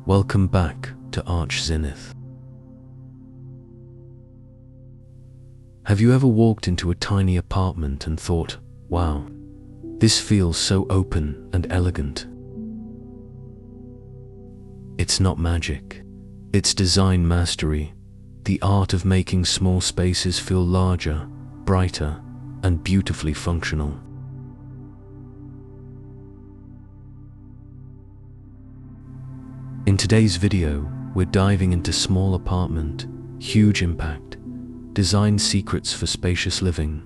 Welcome back to Arch Zenith. Have you ever walked into a tiny apartment and thought, wow, this feels so open and elegant? It's not magic. It's design mastery, the art of making small spaces feel larger, brighter, and beautifully functional. In today's video, we're diving into small apartment, huge impact, design secrets for spacious living.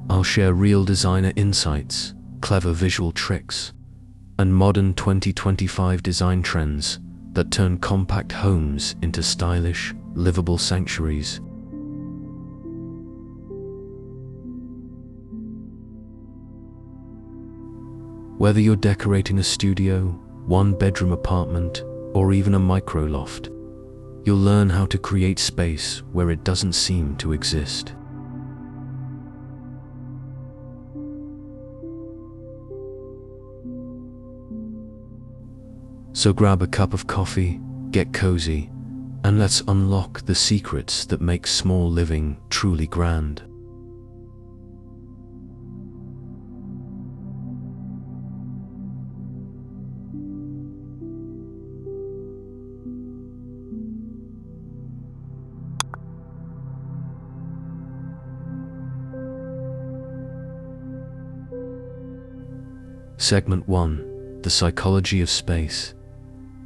I'll share real designer insights, clever visual tricks, and modern 2025 design trends that turn compact homes into stylish, livable sanctuaries. Whether you're decorating a studio, one-bedroom apartment, or even a micro-loft, you'll learn how to create space where it doesn't seem to exist. So grab a cup of coffee, get cozy, and let's unlock the secrets that make small living truly grand. Segment 1. The Psychology of Space.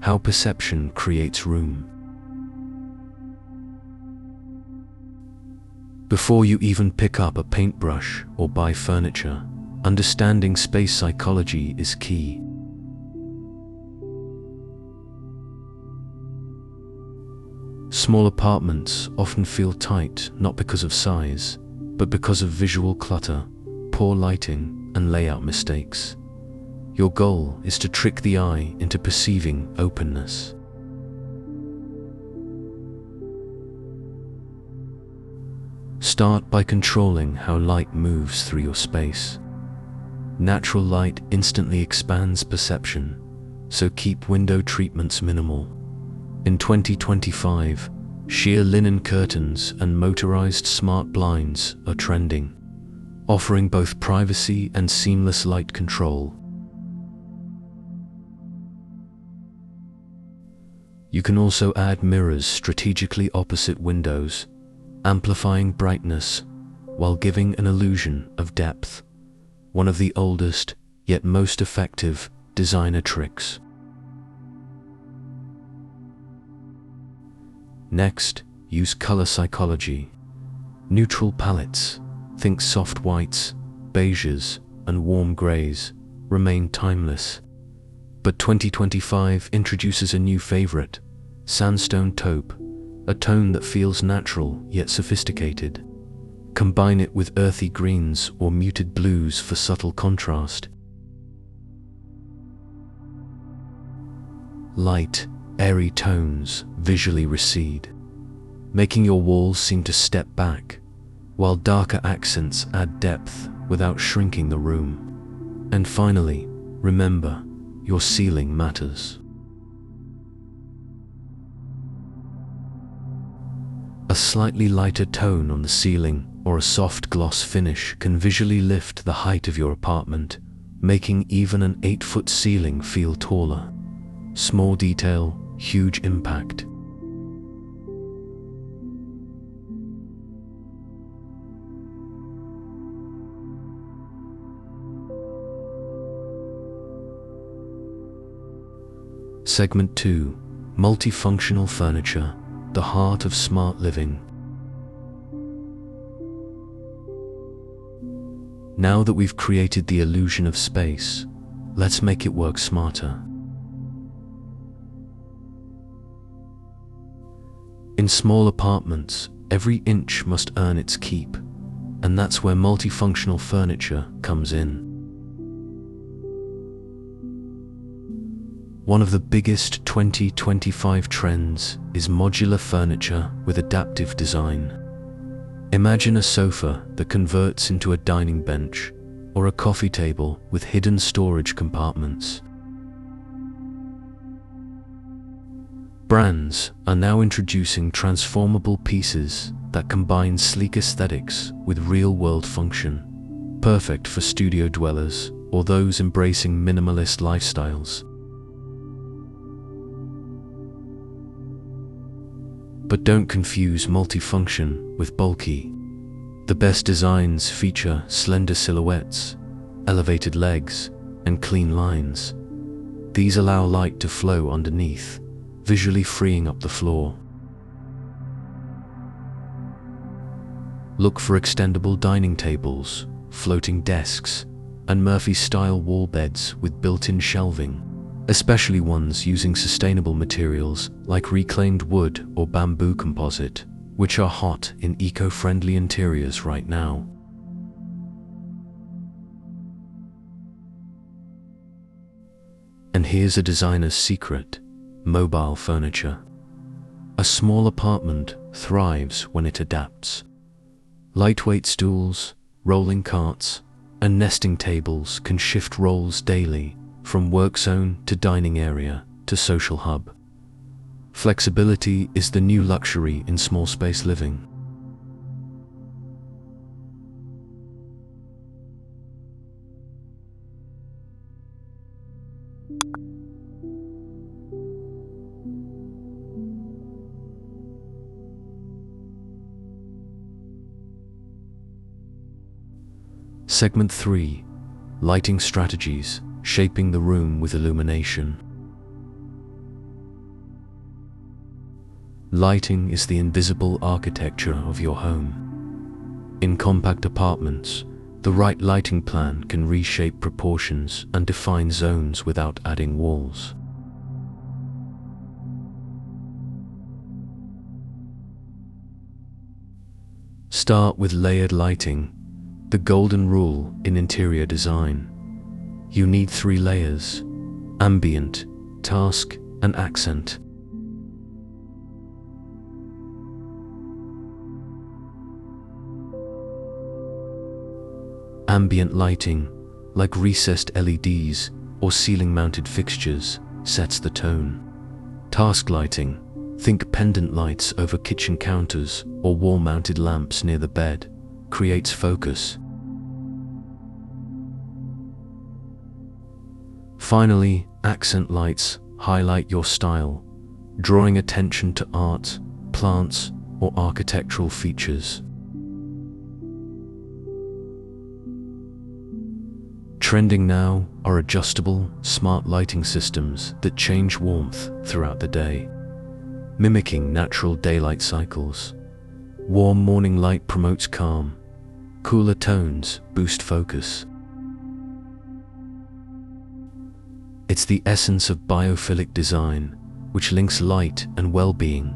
How perception creates room. Before you even pick up a paintbrush or buy furniture, understanding space psychology is key. Small apartments often feel tight not because of size, but because of visual clutter, poor lighting, and layout mistakes. Your goal is to trick the eye into perceiving openness. Start by controlling how light moves through your space. Natural light instantly expands perception, so keep window treatments minimal. In 2025, sheer linen curtains and motorized smart blinds are trending, offering both privacy and seamless light control. You can also add mirrors strategically opposite windows, amplifying brightness while giving an illusion of depth, one of the oldest yet most effective designer tricks. Next, use color psychology. Neutral palettes, think soft whites, beiges, and warm grays, remain timeless. But 2025 introduces a new favorite, sandstone taupe, a tone that feels natural yet sophisticated. Combine it with earthy greens or muted blues for subtle contrast. Light, airy tones visually recede, making your walls seem to step back, while darker accents add depth without shrinking the room. And finally, remember, your ceiling matters. A slightly lighter tone on the ceiling or a soft gloss finish can visually lift the height of your apartment, making even an 8-foot ceiling feel taller. Small detail, huge impact. Segment 2. Multifunctional furniture, the heart of smart living. Now that we've created the illusion of space, let's make it work smarter. In small apartments, every inch must earn its keep, and that's where multifunctional furniture comes in. One of the biggest 2025 trends is modular furniture with adaptive design. Imagine a sofa that converts into a dining bench, or a coffee table with hidden storage compartments. Brands are now introducing transformable pieces that combine sleek aesthetics with real-world function, perfect for studio dwellers or those embracing minimalist lifestyles. But don't confuse multifunction with bulky. The best designs feature slender silhouettes, elevated legs, and clean lines. These allow light to flow underneath, visually freeing up the floor. Look for extendable dining tables, floating desks, and Murphy-style wall beds with built-in shelving, especially ones using sustainable materials like reclaimed wood or bamboo composite, which are hot in eco-friendly interiors right now. And here's a designer's secret: mobile furniture. A small apartment thrives when it adapts. Lightweight stools, rolling carts, and nesting tables can shift roles daily, from work zone to dining area to social hub. Flexibility is the new luxury in small space living. Segment 3: Lighting strategies, shaping the room with illumination. Lighting is the invisible architecture of your home. In compact apartments, the right lighting plan can reshape proportions and define zones without adding walls. Start with layered lighting, the golden rule in interior design. You need 3 layers: ambient, task, and accent. Ambient lighting, like recessed LEDs or ceiling-mounted fixtures, sets the tone. Task lighting, think pendant lights over kitchen counters or wall-mounted lamps near the bed, creates focus. Finally, accent lights highlight your style, drawing attention to art, plants, or architectural features. Trending now are adjustable, smart lighting systems that change warmth throughout the day, mimicking natural daylight cycles. Warm morning light promotes calm, cooler tones boost focus. It's the essence of biophilic design, which links light and well-being.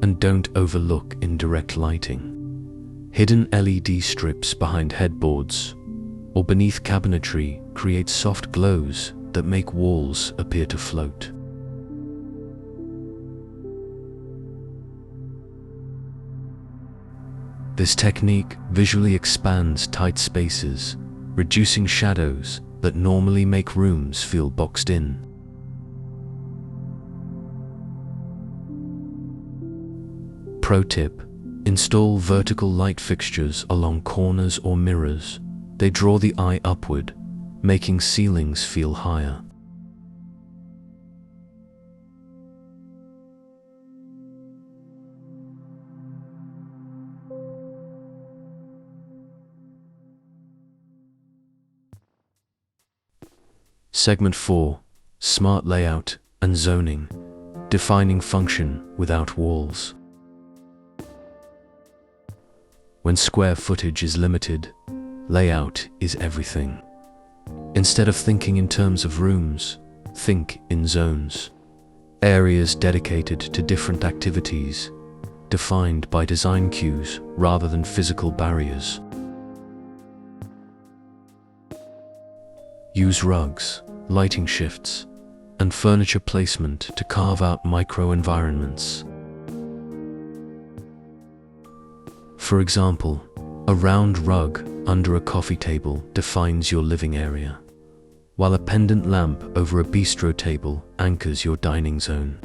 And don't overlook indirect lighting. Hidden LED strips behind headboards or beneath cabinetry create soft glows that make walls appear to float. This technique visually expands tight spaces, reducing shadows that normally make rooms feel boxed in. Pro tip: install vertical light fixtures along corners or mirrors. They draw the eye upward, making ceilings feel higher. Segment 4: Smart layout and zoning, defining function without walls. When square footage is limited, layout is everything. Instead of thinking in terms of rooms, think in zones. Areas dedicated to different activities, defined by design cues rather than physical barriers. Use rugs, lighting shifts, and furniture placement to carve out micro-environments. For example, a round rug under a coffee table defines your living area, while a pendant lamp over a bistro table anchors your dining zone.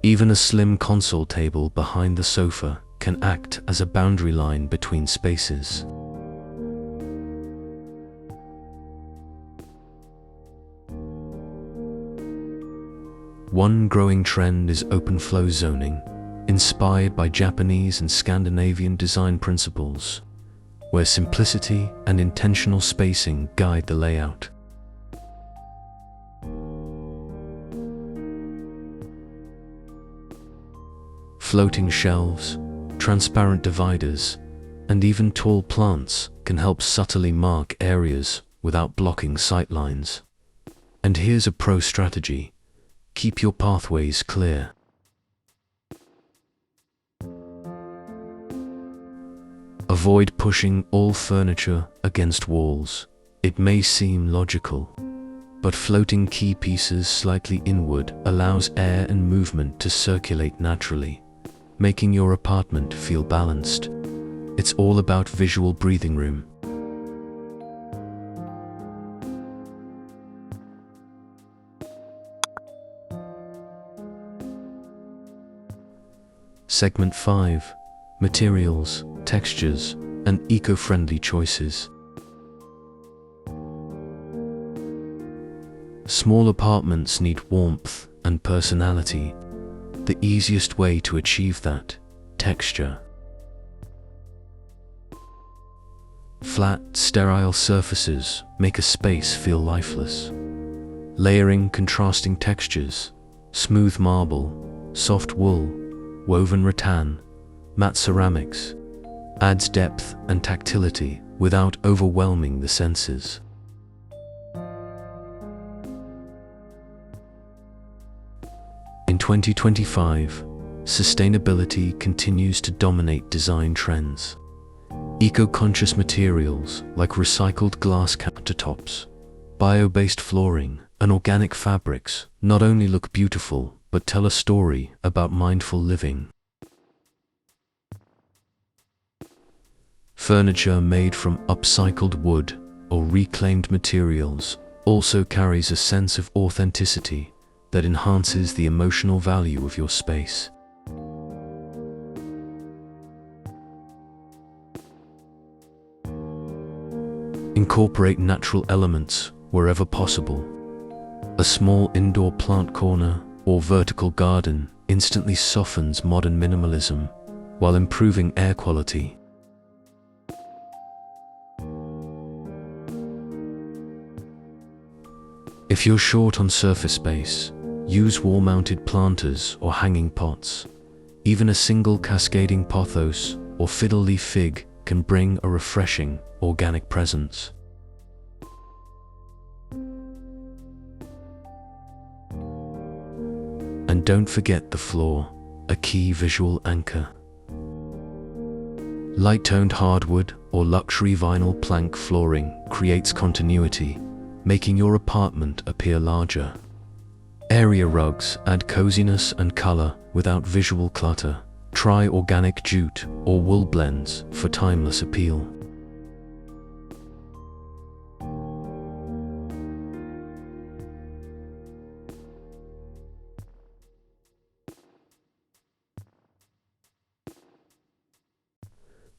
Even a slim console table behind the sofa can act as a boundary line between spaces. One growing trend is open flow zoning, inspired by Japanese and Scandinavian design principles, where simplicity and intentional spacing guide the layout. Floating shelves, transparent dividers, and even tall plants can help subtly mark areas without blocking sightlines. And here's a pro strategy: keep your pathways clear. Avoid pushing all furniture against walls. It may seem logical, but floating key pieces slightly inward allows air and movement to circulate naturally, making your apartment feel balanced. It's all about visual breathing room. Segment 5: Materials, textures, and eco-friendly choices. Small apartments need warmth and personality. The easiest way to achieve that: texture. Flat, sterile surfaces make a space feel lifeless. Layering contrasting textures: smooth marble, soft wool, woven rattan, matte ceramics, adds depth and tactility without overwhelming the senses. In 2025, sustainability continues to dominate design trends. Eco-conscious materials like recycled glass countertops, bio-based flooring, and organic fabrics not only look beautiful but tell a story about mindful living. Furniture made from upcycled wood or reclaimed materials also carries a sense of authenticity that enhances the emotional value of your space. Incorporate natural elements wherever possible. A small indoor plant corner or vertical garden instantly softens modern minimalism while improving air quality. If you're short on surface space, use wall-mounted planters or hanging pots. Even a single cascading pothos or fiddle-leaf fig can bring a refreshing, organic presence. And don't forget the floor, a key visual anchor. Light-toned hardwood or luxury vinyl plank flooring creates continuity, making your apartment appear larger. Area rugs add coziness and color without visual clutter. Try organic jute or wool blends for timeless appeal.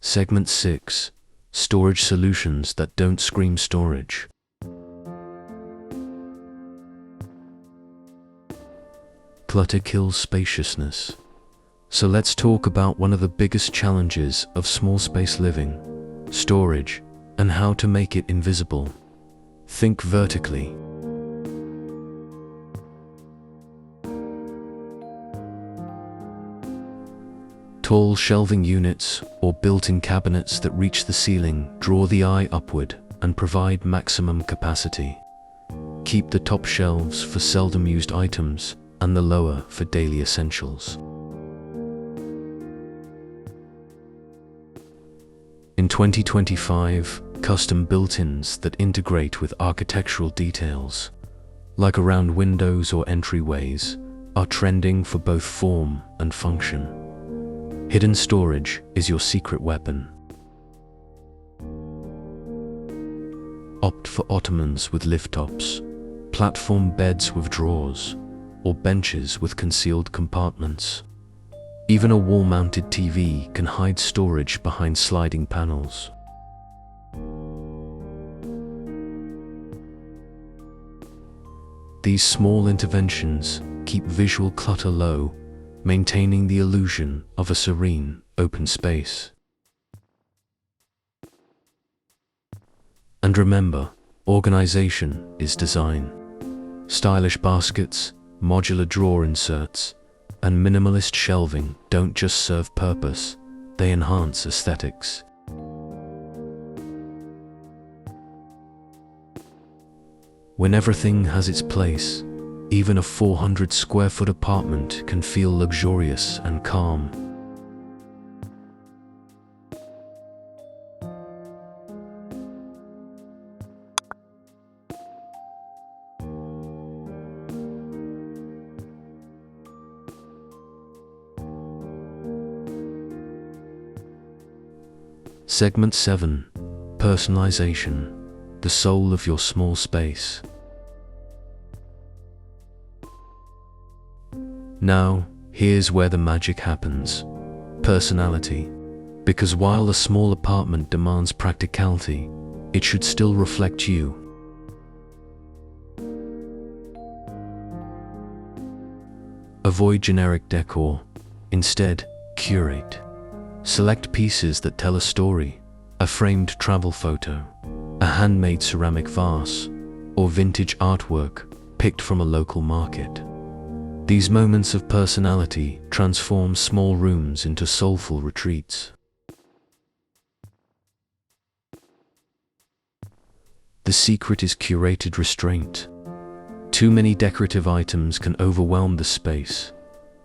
Segment 6: Storage solutions that don't scream storage. Clutter kills spaciousness. So let's talk about one of the biggest challenges of small space living: storage, and how to make it invisible. Think vertically. Tall shelving units or built-in cabinets that reach the ceiling draw the eye upward and provide maximum capacity. Keep the top shelves for seldom used items and the lower for daily essentials. In 2025, custom built-ins that integrate with architectural details, like around windows or entryways, are trending for both form and function. Hidden storage is your secret weapon. Opt for ottomans with lift tops, platform beds with drawers, or benches with concealed compartments. Even a wall-mounted TV can hide storage behind sliding panels. These small interventions keep visual clutter low, maintaining the illusion of a serene, open space. And remember, organization is design. Stylish baskets, modular drawer inserts, and minimalist shelving don't just serve purpose, they enhance aesthetics. When everything has its place, even a 400 square foot apartment can feel luxurious and calm. Segment 7. Personalization. The soul of your small space. Now, here's where the magic happens. Personality. Because while a small apartment demands practicality, it should still reflect you. Avoid generic decor. Instead, curate. Select pieces that tell a story, a framed travel photo, a handmade ceramic vase, or vintage artwork picked from a local market. These moments of personality transform small rooms into soulful retreats. The secret is curated restraint. Too many decorative items can overwhelm the space,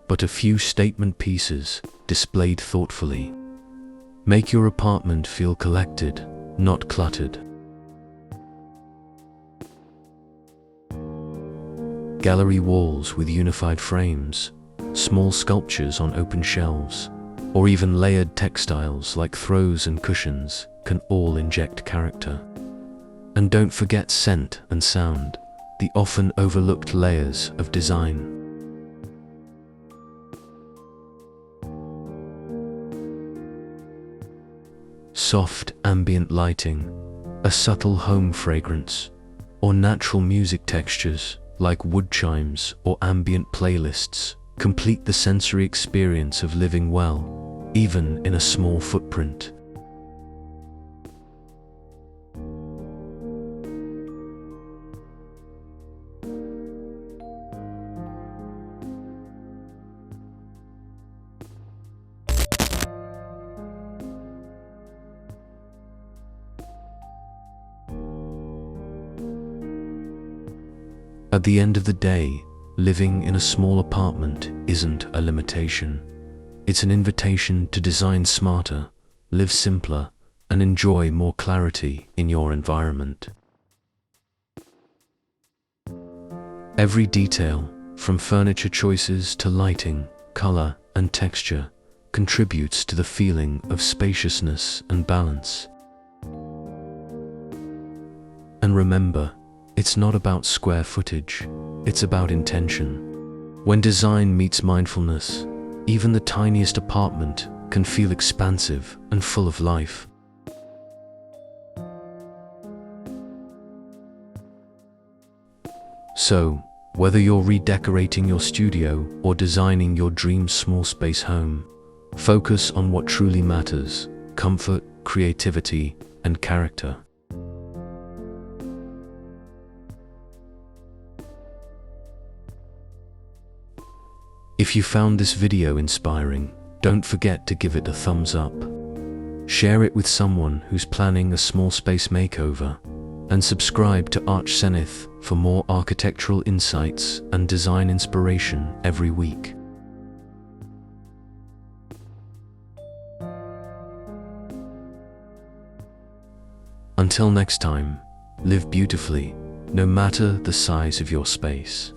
but a few statement pieces, displayed thoughtfully, make your apartment feel collected, not cluttered. Gallery walls with unified frames, small sculptures on open shelves, or even layered textiles like throws and cushions can all inject character. And don't forget scent and sound, the often overlooked layers of design. Soft ambient lighting, a subtle home fragrance, or natural music textures like wood chimes or ambient playlists complete the sensory experience of living well, even in a small footprint. At the end of the day, living in a small apartment isn't a limitation. It's an invitation to design smarter, live simpler, and enjoy more clarity in your environment. Every detail, from furniture choices to lighting, color, and texture, contributes to the feeling of spaciousness and balance. And remember, it's not about square footage, it's about intention. When design meets mindfulness, even the tiniest apartment can feel expansive and full of life. So, whether you're redecorating your studio or designing your dream small space home, focus on what truly matters: comfort, creativity, and character. If you found this video inspiring, don't forget to give it a thumbs up. Share it with someone who's planning a small space makeover, and subscribe to Arch Zenith for more architectural insights and design inspiration every week. Until next time, live beautifully, no matter the size of your space.